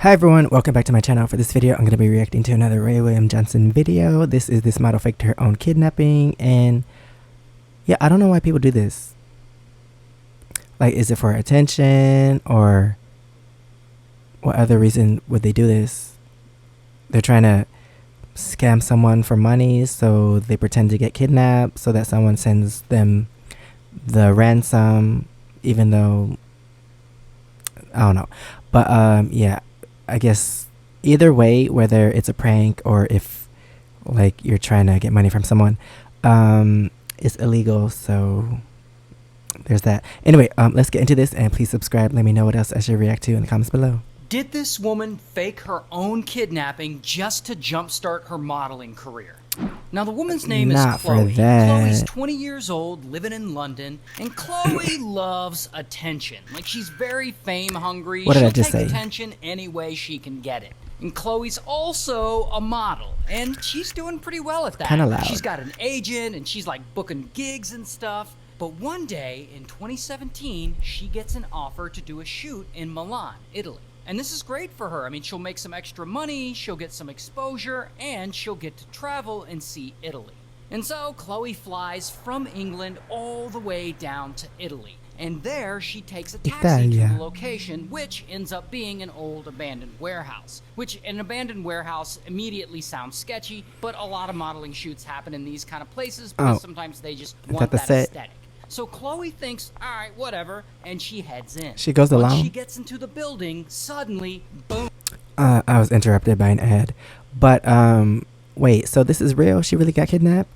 Hi everyone, welcome back to my channel. For this video, I'm going to be reacting to another Ray William Johnson video. This is this model faked her own kidnapping, and yeah, I don't know why people do this. Like, is it for attention, or what other reason would they do this? They're trying to scam someone for money, so they pretend to get kidnapped so that someone sends them the ransom, even though, I don't know. But yeah, I guess either way, whether it's a prank or if like you're trying to get money from someone, it's illegal. So there's that. Anyway, let's get into this, and please subscribe. Let me know what else I should react to in the comments below. Did this woman fake her own kidnapping just to jumpstart her modeling career? Now, the woman's name is Chloe. Chloe's 20 years old, living in London, and Chloe loves attention. Like, she's very fame hungry. What did I She'll just take say? attention any way she can get it. And Chloe's also a model, and she's doing pretty well at that. Kinda loud. She's got an agent, and she's like booking gigs and stuff. But one day in 2017, she gets an offer to do a shoot in Milan, Italy. And this is great for her. I mean, she'll make some extra money, she'll get some exposure, and she'll get to travel and see Italy. And so Chloe flies from England all the way down to Italy. And there she takes a taxi to the location, which ends up being an old abandoned warehouse. Which, an abandoned warehouse immediately sounds sketchy, but a lot of modeling shoots happen in these kind of places because sometimes they just want that aesthetic. So Chloe thinks, all right, whatever, and she heads in. She goes along. Once she gets into the building, suddenly, boom. I was interrupted by an ad. But, wait, so this is real? She really got kidnapped?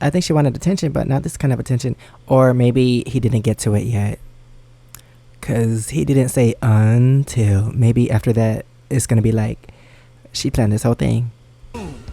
I think she wanted attention, but not this kind of attention. Or maybe he didn't get to it yet. Because he didn't say until. Maybe after that, it's going to be like, she planned this whole thing.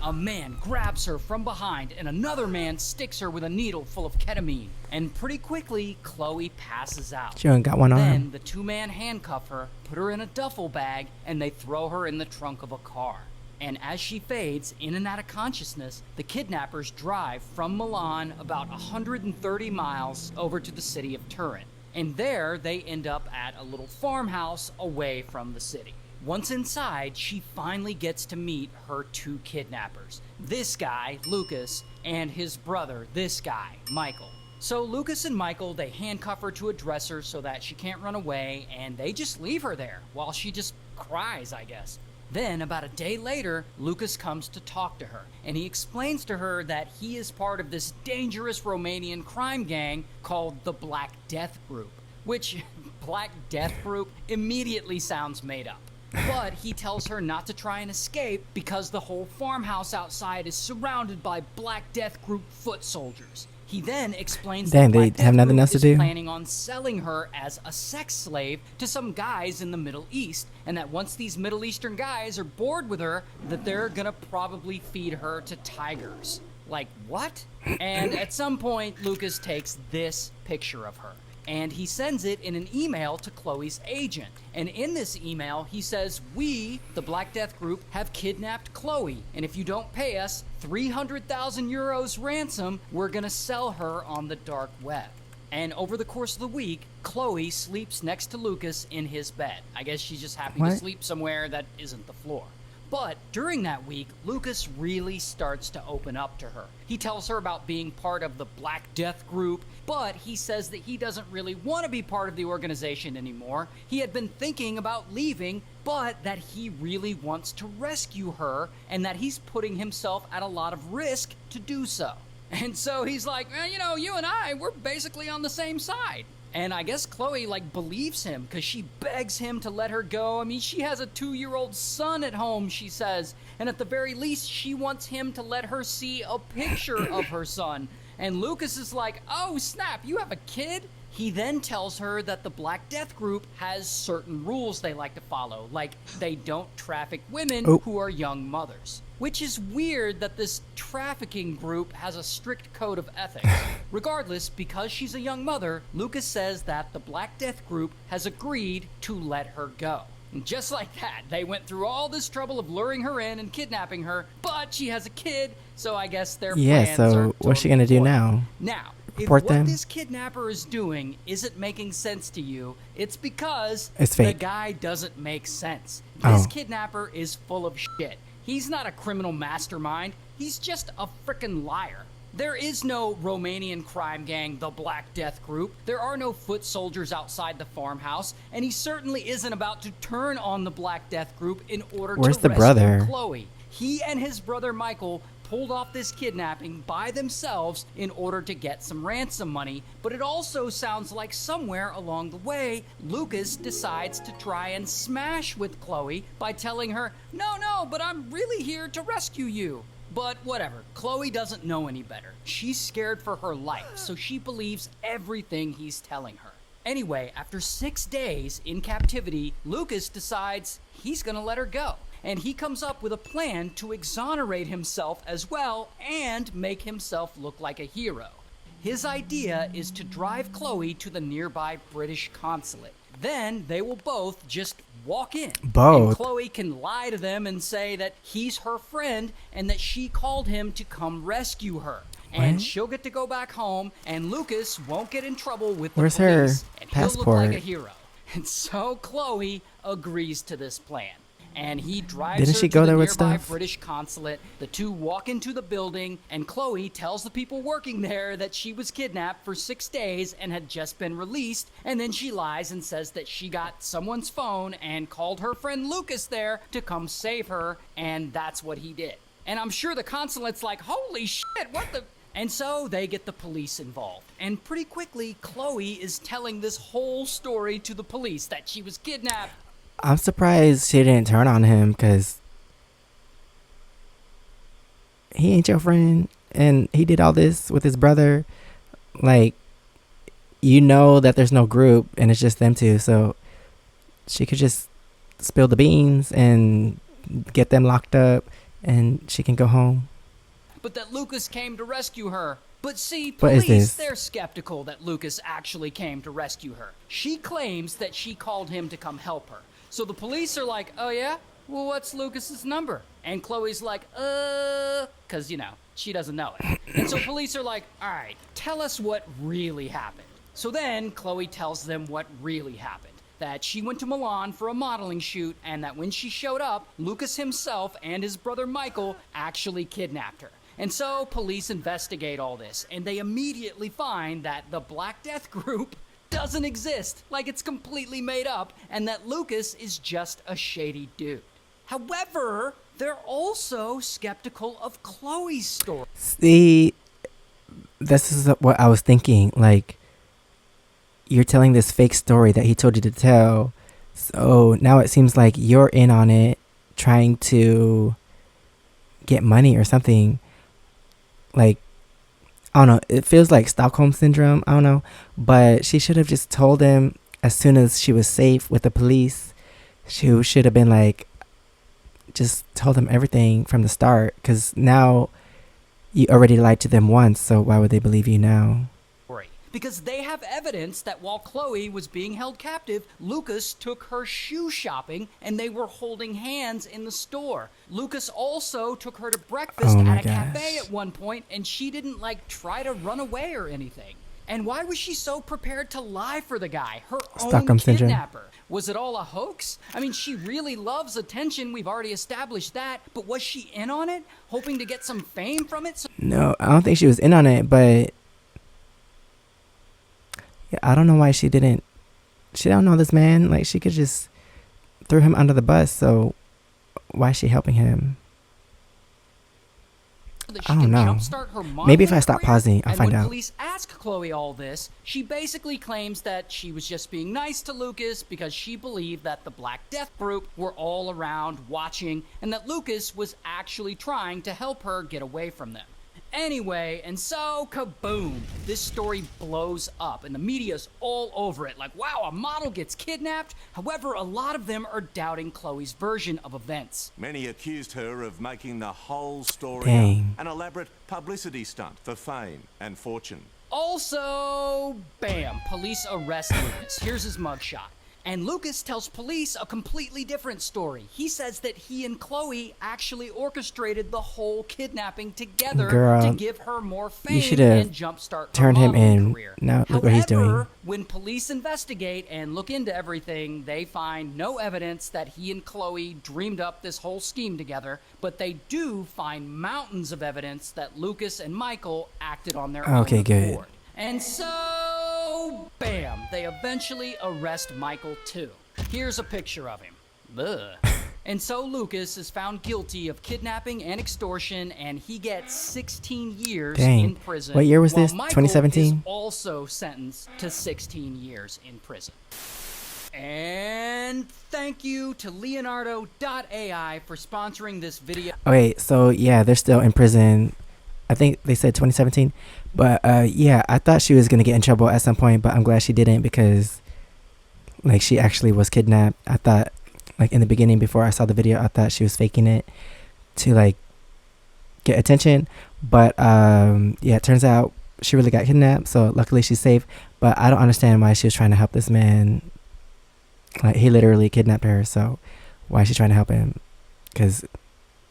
A man grabs her from behind, and another man sticks her with a needle full of ketamine. And pretty quickly, Chloe passes out. She only got one arm. Then the two-man handcuff her, put her in a duffel bag, and they throw her in the trunk of a car. And as she fades in and out of consciousness, the kidnappers drive from Milan about 130 miles over to the city of Turin. And there, they end up at a little farmhouse away from the city. Once inside, she finally gets to meet her two kidnappers. This guy, Lucas, and his brother, this guy, Michael. So Lucas and Michael, they handcuff her to a dresser so that she can't run away, and they just leave her there while she just cries, I guess. Then, about a day later, Lucas comes to talk to her, and he explains to her that he is part of this dangerous Romanian crime gang called the Black Death Group, which, Black Death Group, immediately sounds made up. But he tells her not to try and escape because the whole farmhouse outside is surrounded by Black Death Group foot soldiers. He then explains that Black Death Group is planning on selling her as a sex slave to some guys in the Middle East, and that once these Middle Eastern guys are bored with her, that they're gonna probably feed her to tigers. Like, what? And at some point, Lucas takes this picture of her, and he sends it in an email to Chloe's agent. And in this email, he says, we, the Black Death Group, have kidnapped Chloe, and if you don't pay us 300,000 euros ransom, we're gonna sell her on the dark web. And over the course of the week, Chloe sleeps next to Lucas in his bed. I guess she's just happy to sleep somewhere that isn't the floor. But during that week, Lucas really starts to open up to her. He tells her about being part of the Black Death Group, but he says that he doesn't really want to be part of the organization anymore. He had been thinking about leaving, but that he really wants to rescue her, and that he's putting himself at a lot of risk to do so. And so he's like, you know, you and I, we're basically on the same side. And I guess Chloe, like, believes him because she begs him to let her go. I mean, she has a 2-year-old son at home, she says. And at the very least, she wants him to let her see a picture of her son. And Lucas is like, oh, snap, you have a kid? He then tells her that the Black Death Group has certain rules they like to follow, like they don't traffic women who are young mothers. Which is weird that this trafficking group has a strict code of ethics. Regardless, because she's a young mother, Lucas says that the Black Death Group has agreed to let her go. And just like that, they went through all this trouble of luring her in and kidnapping her, but she has a kid, so I guess their plans are so what's she gonna do now? Now, If report what them? this kidnapper is doing isn't making sense to you, it's because It's the fake. guy doesn't make sense. Oh. This kidnapper is full of shit. He's not a criminal mastermind. He's just a frickin' liar. There is no Romanian crime gang, the Black Death Group. There are no foot soldiers outside the farmhouse, and he certainly isn't about to turn on the Black Death Group in order Where's to the rescue brother? Chloe. He and his brother Michael pulled off this kidnapping by themselves in order to get some ransom money, but it also sounds like somewhere along the way, Lucas decides to try and smash with Chloe by telling her, no, but I'm really here to rescue you. But whatever, Chloe doesn't know any better. She's scared for her life, so she believes everything he's telling her. Anyway, after 6 days in captivity, Lucas decides he's gonna let her go. And he comes up with a plan to exonerate himself as well and make himself look like a hero. His idea is to drive Chloe to the nearby British consulate. Then they will both just walk in. Both? And Chloe can lie to them and say that he's her friend and that she called him to come rescue her. And What? she'll get to go back home, and Lucas won't get in trouble with the Where's her police, and he'll look like a passport? hero. And so Chloe agrees to this plan. And he drives Didn't her she to go the there with nearby stuff? British consulate. The two walk into the building, and Chloe tells the people working there that she was kidnapped for 6 days and had just been released. And then she lies and says that she got someone's phone and called her friend Lucas there to come save her, and that's what he did. And I'm sure the consulate's like, holy shit, what the... And so they get the police involved. And pretty quickly, Chloe is telling this whole story to the police, that she was kidnapped. I'm surprised she didn't turn on him, because he ain't your friend and he did all this with his brother. Like, you know that there's no group and it's just them two, so she could just spill the beans and get them locked up and she can go home. But that Lucas came to rescue her. But see, What is police, this? they're skeptical that Lucas actually came to rescue her. She claims that she called him to come help her. So the police are like, oh yeah? Well, what's Lucas's number? And Chloe's like, because, you know, she doesn't know it. And so police are like, all right, tell us what really happened. So then Chloe tells them what really happened. That she went to Milan for a modeling shoot, and that when she showed up, Lucas himself and his brother Michael actually kidnapped her. And so police investigate all this, and they immediately find that the Black Death Group doesn't exist, like it's completely made up, and that Lucas is just a shady dude. However, they're also skeptical of Chloe's story. See, this is what I was thinking. Like, you're telling this fake story that he told you to tell, so now it seems like you're in on it, trying to get money or something. Like, I don't know, it feels like Stockholm Syndrome, I don't know, but she should have just told him as soon as she was safe with the police. She should have been like, just told them everything from the start, because now you already lied to them once, so why would they believe you now? Because they have evidence that while Chloe was being held captive, Lucas took her shoe shopping and they were holding hands in the store. Lucas also took her to breakfast Oh my at a cafe gosh. at one point, and she didn't like try to run away or anything. And why was she so prepared to lie for the guy, her own Stockholm Syndrome. kidnapper? Was it all a hoax? I mean, she really loves attention, we've already established that, but was she in on it, hoping to get some fame from it? No, I don't think she was in on it, but yeah, I don't know why she didn't. She don't know this man. Like, she could just throw him under the bus, so why is she helping him? That I she don't can know. jumpstart her Maybe if modeling I stop career. pausing, I'll And find when out. police ask Chloe all this, she basically claims that she was just being nice to Lucas because she believed that the Black Death Group were all around watching, and that Lucas was actually trying to help her get away from them. Anyway, and so, kaboom, this story blows up and the media's all over it, like, wow, a model gets kidnapped. However, a lot of them are doubting Chloe's version of events. Many accused her of making the whole story Dang. up, an elaborate publicity stunt for fame and fortune. Also, bam, police arrest Lucas. Here's his mugshot. And Lucas tells police a completely different story. He says that he and Chloe actually orchestrated the whole kidnapping together Girl, to give her more fame you should have and jumpstart her turned him modeling in. career. Now look what he's doing. However, when police investigate and look into everything, they find no evidence that he and Chloe dreamed up this whole scheme together, but they do find mountains of evidence that Lucas and Michael acted on their own Okay, good. accord. And so, bam, they eventually arrest Michael too. Here's a picture of him. Ugh. And so Lucas is found guilty of kidnapping and extortion, and he gets 16 years Dang. in prison. What year was while this? Michael 2017? is also sentenced to 16 years in prison. And thank you to Leonardo.ai for sponsoring this video. Okay, so yeah, they're still in prison. I think they said 2017. But yeah, I thought she was going to get in trouble at some point, but I'm glad she didn't, because like she actually was kidnapped. I thought, like in the beginning before I saw the video, I thought she was faking it to like get attention. But yeah, it turns out she really got kidnapped, so luckily she's safe. But I don't understand why she was trying to help this man. Like, he literally kidnapped her, so why is she trying to help him? Because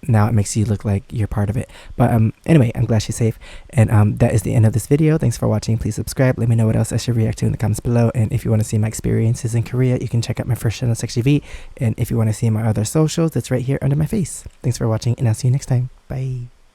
now it makes you look like you're part of it. But anyway, I'm glad she's safe. And that is the end of this video. Thanks for watching. Please subscribe. Let me know what else I should react to in the comments below. And if you want to see my experiences in Korea, you can check out my first channel, SEKSHI. And if you want to see my other socials, it's right here under my face. Thanks for watching, and I'll see you next time. Bye.